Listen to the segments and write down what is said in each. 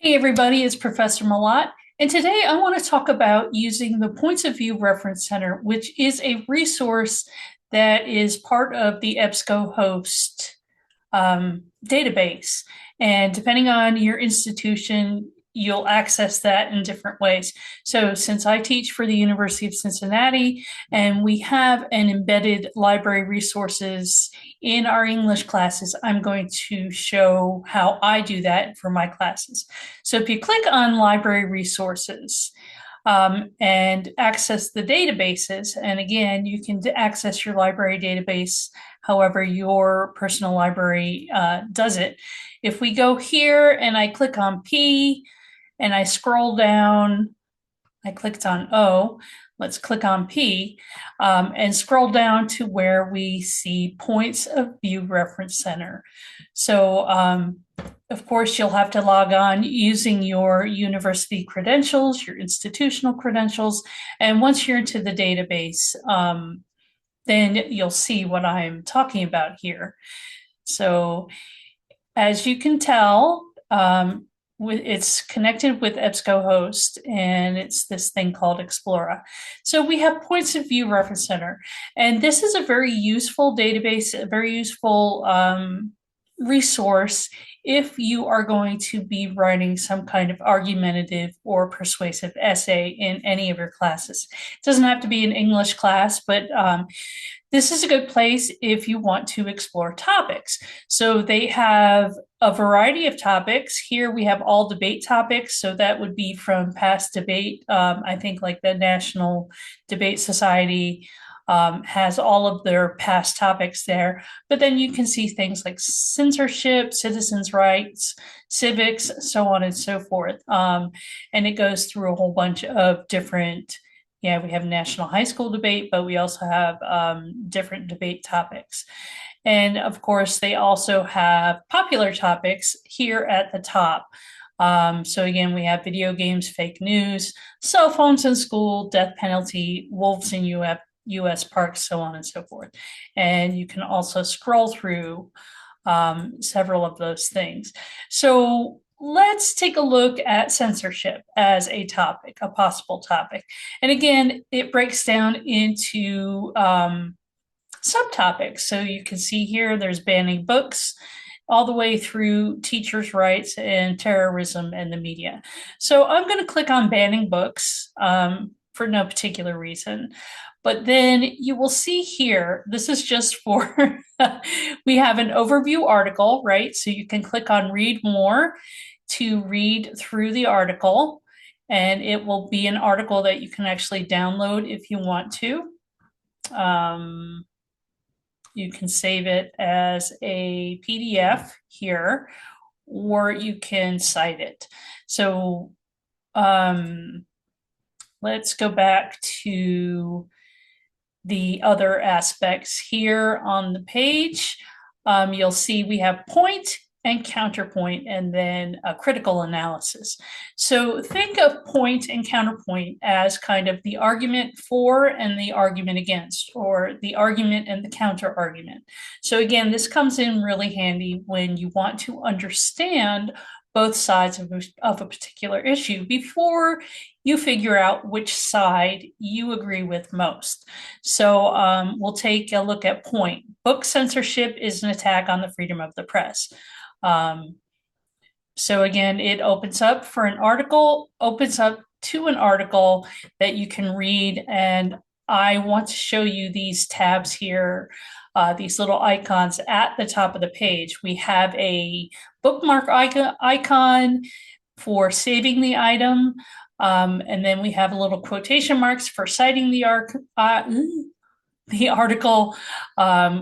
Hey everybody, it's Professor Malat, and today I want to talk about using the Points of View Reference Center, which is a resource that is part of the EBSCOhost database. And depending on your institution, you'll access that in different ways. So, since I teach for the University of Cincinnati and we have an embedded library resources in our English classes, I'm going to show how I do that for my classes. So, if you click on library resources, and access the databases. And again, you can access your library database however your personal library does it. If we go here and I click on P and I scroll down, I clicked on O. Let's click on P and scroll down to where we see Points of View Reference Center. So, of course, you'll have to log on using your university credentials, your institutional credentials. And once you're into the database, then you'll see what I'm talking about here. So, as you can tell, it's connected with EBSCOhost, and it's this thing called Explora. So we have Points of View Reference Center, and this is a very useful database, a very useful resource if you are going to be writing some kind of argumentative or persuasive essay in any of your classes. It doesn't have to be an English class, but this is a good place if you want to explore topics. So they have a variety of topics. Here we have all debate topics. So that would be from past debate. I think like the National Debate Society has all of their past topics there. But then you can see things like censorship, citizens' rights, civics, so on and so forth. And it goes through a whole bunch of different, we have national high school debate, but we also have different debate topics. And of course, they also have popular topics here at the top. So again, we have video games, fake news, cell phones in school, death penalty, wolves in US parks, so on and so forth. And you can also scroll through several of those things. So let's take a look at censorship as a topic, a possible topic. And again, it breaks down into subtopics. So you can see here there's banning books all the way through teachers' rights and terrorism and the media. So I'm going to click on banning books for no particular reason. But then you will see here, this is just for, we have an overview article, right? So you can click on read more to read through the article, and it will be an article that you can actually download if you want to. You can save it as a PDF here, or you can cite it. So let's go back to the other aspects here on the page. You'll see we have point and counterpoint, and then a critical analysis. So think of point and counterpoint as kind of the argument for and the argument against, or the argument and the counter argument. So again, this comes in really handy when you want to understand both sides of a particular issue before you figure out which side you agree with most. So we'll take a look at point. Book censorship is an attack on the freedom of the press. So again, it opens up for an article, opens up to an article that you can read. And I want to show you these tabs here, these little icons at the top of the page. We have a bookmark icon for saving the item. And then we have a little quotation marks for citing the article.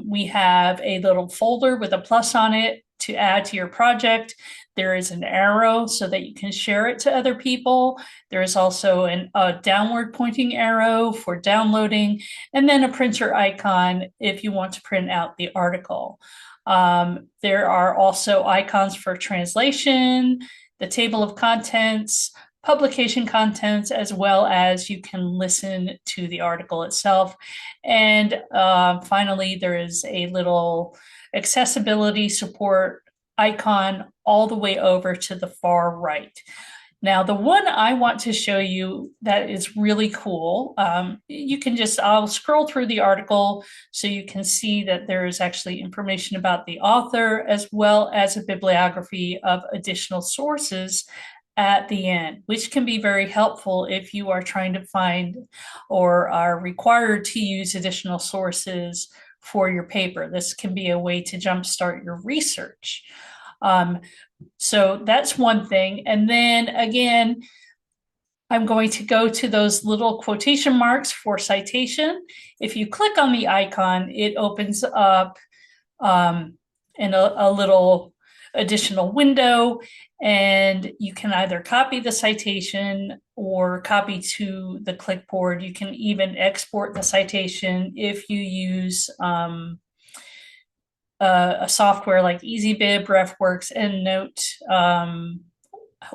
We have a little folder with a plus on it to add to your project. There is an arrow so that you can share it to other people. There is also a downward pointing arrow for downloading, and then a printer icon if you want to print out the article. There are also icons for translation, the table of contents, publication contents, as well as you can listen to the article itself. And finally, there is a little accessibility support icon all the way over to the far right. Now, the one I want to show you that is really cool, I'll scroll through the article so you can see that there is actually information about the author as well as a bibliography of additional sources at the end, which can be very helpful if you are trying to find or are required to use additional sources for your paper. This can be a way to jumpstart your research. So that's one thing. And then again, I'm going to go to those little quotation marks for citation. If you click on the icon, it opens up in a little additional window, and you can either copy the citation or copy to the clipboard. You can even export the citation if you use a software like EasyBib, RefWorks, EndNote,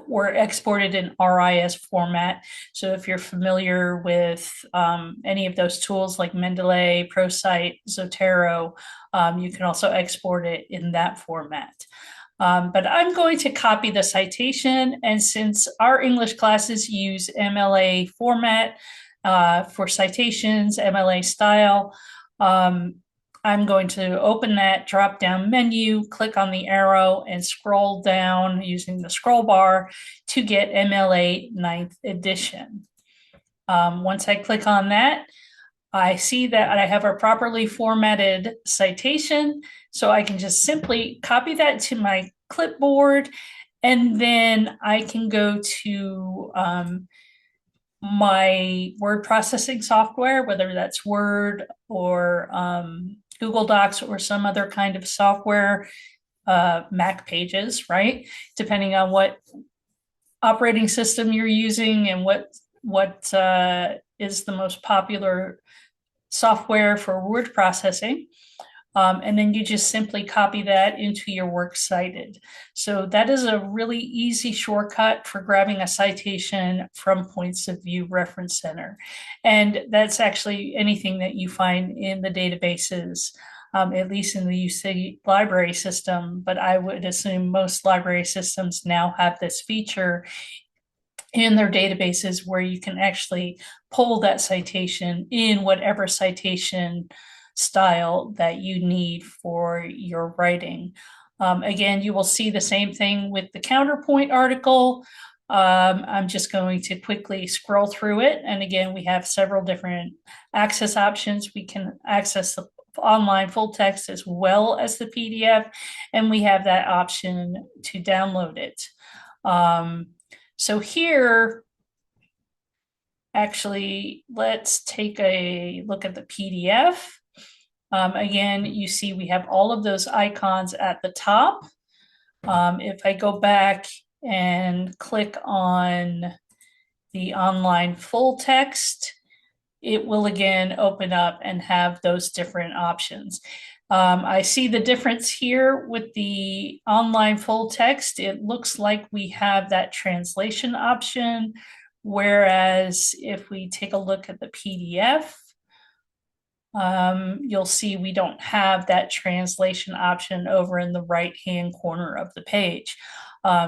or exported in RIS format. So if you're familiar with any of those tools like Mendeley, ProCite, Zotero, you can also export it in that format. But I'm going to copy the citation, and since our English classes use MLA format for citations, MLA style, I'm going to open that drop-down menu, click on the arrow, and scroll down using the scroll bar to get MLA 9th edition. Once I click on that, I see that I have a properly formatted citation, so I can just simply copy that to my clipboard, and then I can go to my word processing software, whether that's Word or Google Docs or some other kind of software, Mac Pages, right? Depending on what operating system you're using and what is the most popular software for word processing. And then you just simply copy that into your works cited. So that is a really easy shortcut for grabbing a citation from Points of View Reference Center. And that's actually anything that you find in the databases, at least in the UC library system, but I would assume most library systems now have this feature in their databases where you can actually pull that citation in whatever citation style that you need for your writing. Again, you will see the same thing with the counterpoint article. I'm just going to quickly scroll through it. And again, we have several different access options. We can access the online full text as well as the PDF, and we have that option to download it. So here, actually, let's take a look at the PDF. Again, you see we have all of those icons at the top. If I go back and click on the online full text, it will again open up and have those different options. I see the difference here with the online full text. It looks like we have that translation option, whereas if we take a look at the PDF, you'll see we don't have that translation option over in the right-hand corner of the page.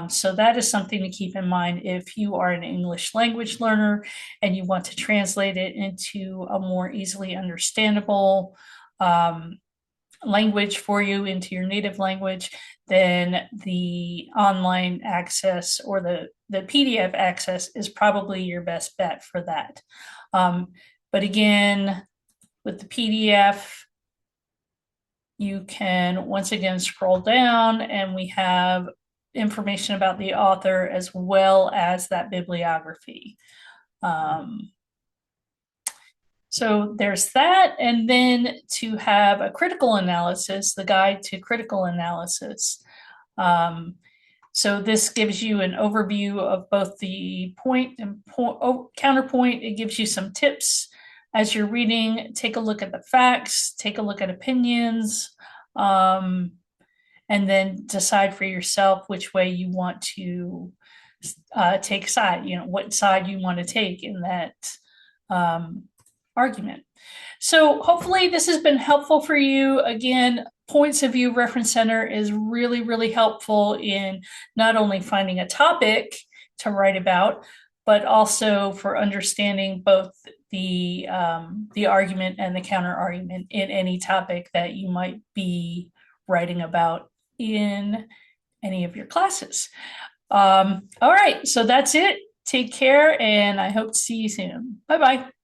So that is something to keep in mind if you are an English language learner and you want to translate it into a more easily understandable language for you, into your native language, then the online access or the PDF access is probably your best bet for that. But again, with the PDF, you can once again scroll down and we have information about the author as well as that bibliography. So there's that. And then to have a critical analysis, the guide to critical analysis. So this gives you an overview of both the point and counterpoint. It gives you some tips as you're reading. Take a look at the facts, take a look at opinions, and then decide for yourself which way you want to take side, what side you want to take in that argument. So hopefully this has been helpful for you. Again, Points of View Reference Center is really, really helpful in not only finding a topic to write about, but also for understanding both the argument and the counter argument in any topic that you might be writing about in any of your classes. All right, so that's it. Take care, and I hope to see you soon. Bye bye.